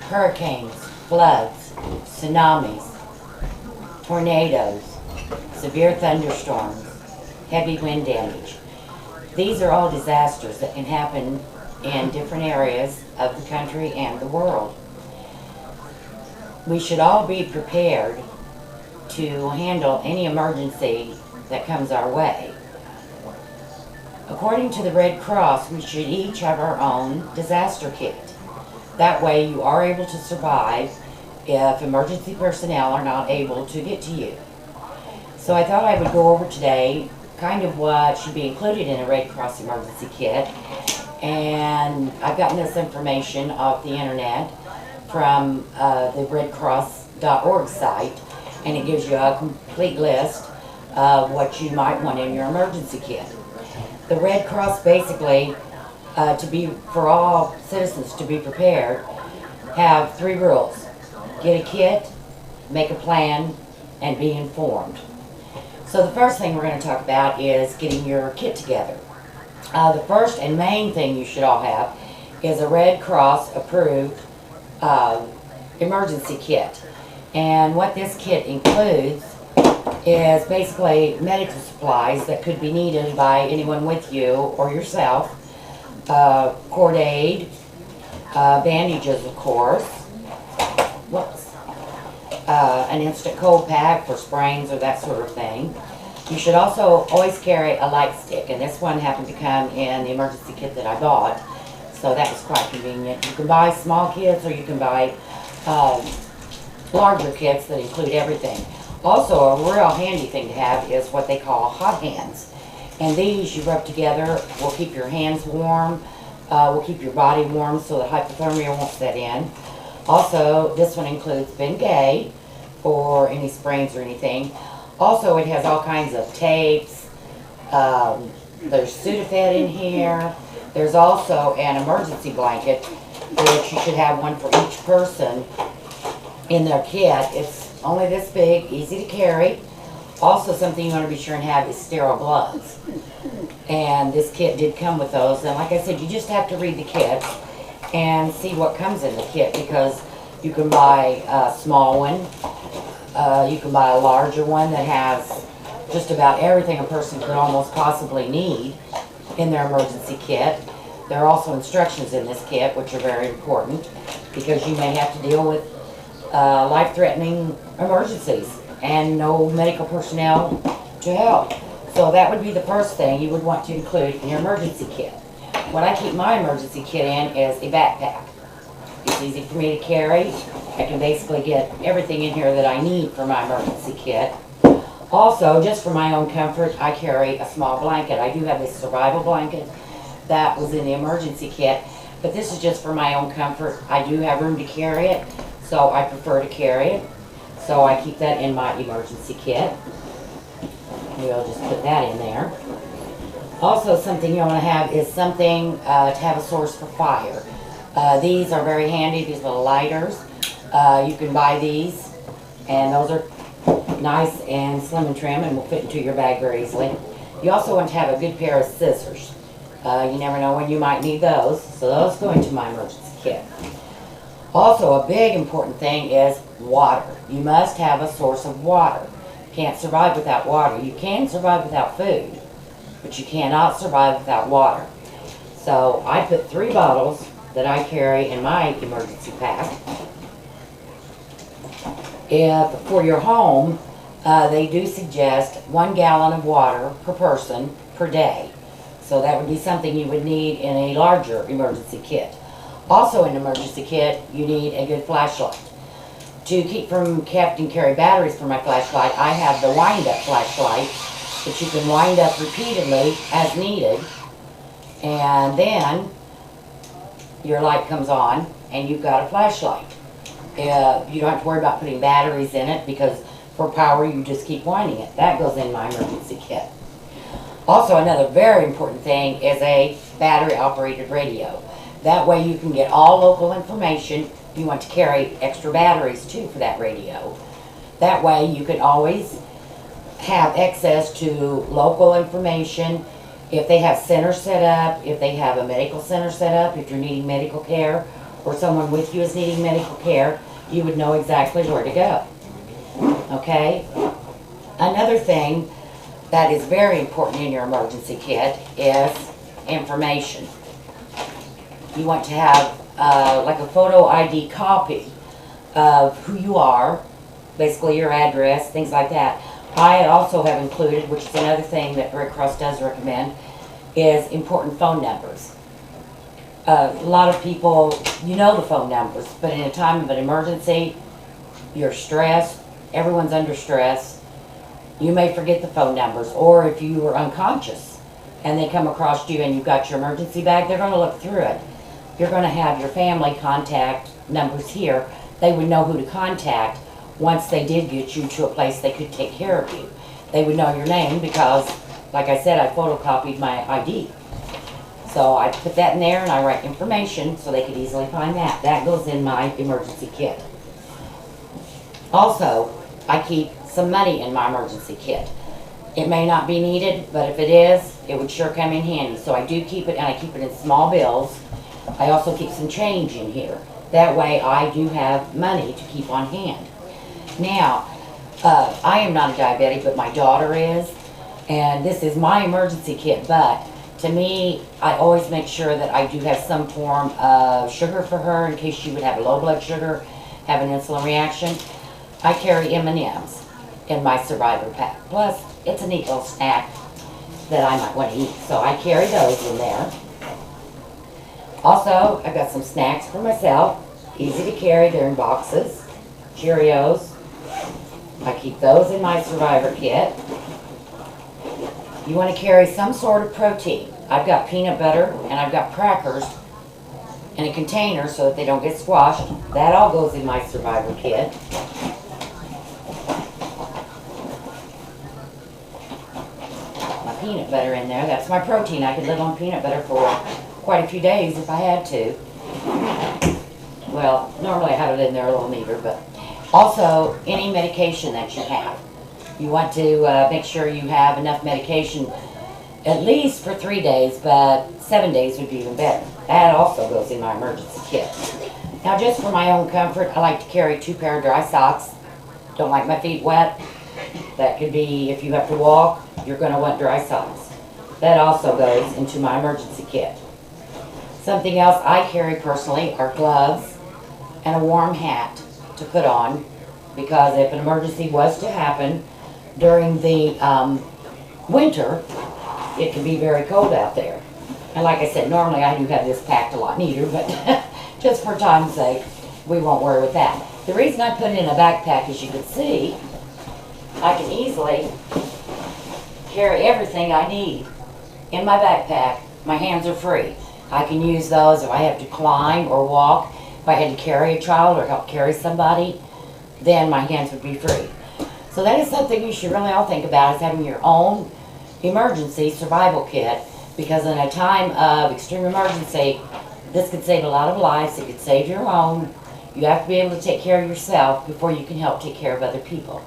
hurricanes, floods, tsunamis, tornadoes, severe thunderstorms, heavy wind damage. These are all disasters that can happen in different areas of the country and the world. We should all be prepared to handle any emergency that comes our way. According to the Red Cross, we should each have our own disaster kit. That way you are able to survive if emergency personnel are not able to get to you. So I thought I would go over today kind of what should be included in a Red Cross emergency kit. And I've gotten this information off the internet from the redcross.org site, and it gives you a complete list of what you might want in your emergency kit. The Red Cross basically, for all citizens to be prepared, have 3 rules. Get a kit, make a plan, and be informed. So the first thing we're going to talk about is getting your kit together. The first and main thing you should all have is a Red Cross approved emergency kit. And what this kit includes is basically medical supplies that could be needed by anyone with you or yourself. Cord aid, bandages of course, an instant cold pack for sprains or that sort of thing. You should also always carry a light stick, and this one happened to come in the emergency kit that I bought, so that was quite convenient. You can buy small kits or you can buy larger kits that include everything. Also, a real handy thing to have is what they call hot hands. And these you rub together will keep your hands warm, will keep your body warm so that hypothermia won't set in. Also, this one includes Bengay for any sprains or anything. Also, it has all kinds of tapes. There's Schultheis in here. There's also an emergency blanket, which you should have one for each person in their kit. It's only this big, easy to carry. Also, something you want to be sure and have is sterile gloves. And this kit did come with those. And like I said, you just have to read the kit and see what comes in the kit, because you can buy a small one. You can buy a larger one that has just about everything a person could almost possibly need in their emergency kit. There are also instructions in this kit, which are very important, because you may have to deal with life-threatening emergencies and no medical personnel to help. So that would be the first thing you would want to include in your emergency kit. What I keep my emergency kit in is a backpack. It's easy for me to carry. I can basically get everything in here that I need for my emergency kit. Also, just for my own comfort, I carry a small blanket. I do have this survival blanket that was in the emergency kit, but this is just for my own comfort. I do have room to carry it, so I prefer to carry it. So I keep that in my emergency kit. We'll just put that in there. Also, something you want to have is something to have a source for fire. These are very handy, these little lighters. You can buy these, and those are nice and slim and trim and will fit into your bag very easily. You also want to have a good pair of scissors. You never know when you might need those, so those go into my emergency kit. Also, a big important thing is water. You must have a source of water. You can't survive without water. You can survive without food, but you cannot survive without water. So I put 3 bottles that I carry in my emergency pack. If for your home, they do suggest 1 gallon of water per person per day. So that would be something you would need in a larger emergency kit. Also in an emergency kit, you need a good flashlight. To keep from having to carry batteries for my flashlight, I have the wind-up flashlight that you can wind up repeatedly as needed, and then your light comes on and you've got a flashlight. You don't have to worry about putting batteries in it, because for power you just keep winding it. That goes in my emergency kit. Also, another very important thing is a battery-operated radio. That way you can get all local information. You want to carry extra batteries too for that radio. That way you can always have access to local information. If they have centers set up, if they have a medical center set up, if you're needing medical care or someone with you is needing medical care, you would know exactly where to go. Okay? Another thing that is very important in your emergency kit is information. You want to have like a photo ID copy of who you are, basically your address, things like that. I also have included, which is another thing that Red Cross does recommend, is important phone numbers. A lot of people, you know the phone numbers, but in a time of an emergency, you're stressed, everyone's under stress, you may forget the phone numbers, or if you were unconscious and they come across you and you've got your emergency bag, they're going to look through it. You're going to have your family contact numbers here. They would know who to contact once they did get you to a place they could take care of you. They would know your name because, like I said, I photocopied my ID. So I put that in there and I write information so they could easily find that. That goes in my emergency kit. Also, I keep some money in my emergency kit. It may not be needed, but if it is, it would sure come in handy. So I do keep it, and I keep it in small bills. I also keep some change in here. That way I do have money to keep on hand. Now, I am not a diabetic, but my daughter is, and this is my emergency kit, but to me, I always make sure that I do have some form of sugar for her in case she would have a low blood sugar, have an insulin reaction. I carry M&Ms in my survivor pack. Plus, it's a neat little snack that I might want to eat, so I carry those in there. Also, I've got some snacks for myself, easy to carry, they're in boxes, Cheerios. I keep those in my survivor kit. You want to carry some sort of protein. I've got peanut butter and I've got crackers in a container so that they don't get squashed. That all goes in my survivor kit. My peanut butter in there, that's my protein. I could live on peanut butter for quite a few days if I had to. Well, normally I have it in there a little neater, but also any medication that you have. You want to make sure you have enough medication at least for 3 days, but 7 days would be even better. That also goes in my emergency kit. Now, just for my own comfort, I like to carry 2 pair of dry socks. Don't like my feet wet. That could be, if you have to walk, you're going to want dry socks. That also goes into my emergency kit. Something else I carry personally are gloves and a warm hat to put on, because if an emergency was to happen during the winter, it can be very cold out there. And like I said, normally I do have this packed a lot neater, but just for time's sake, we won't worry with that. The reason I put it in a backpack, as you can see, I can easily carry everything I need in my backpack. My hands are free. I can use those if I have to climb or walk. If I had to carry a child or help carry somebody, then my hands would be free. So that is something you should really all think about, is having your own emergency survival kit, because in a time of extreme emergency, this could save a lot of lives. It could save your own. You have to be able to take care of yourself before you can help take care of other people.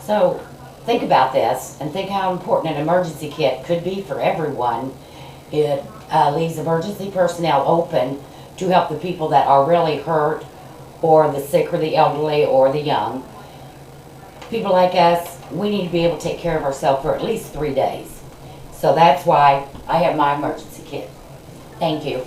So think about this and think how important an emergency kit could be for everyone. It leaves emergency personnel open to help the people that are really hurt, or the sick, or the elderly, or the young. People like us, we need to be able to take care of ourselves for at least 3 days. So that's why I have my emergency kit. Thank you.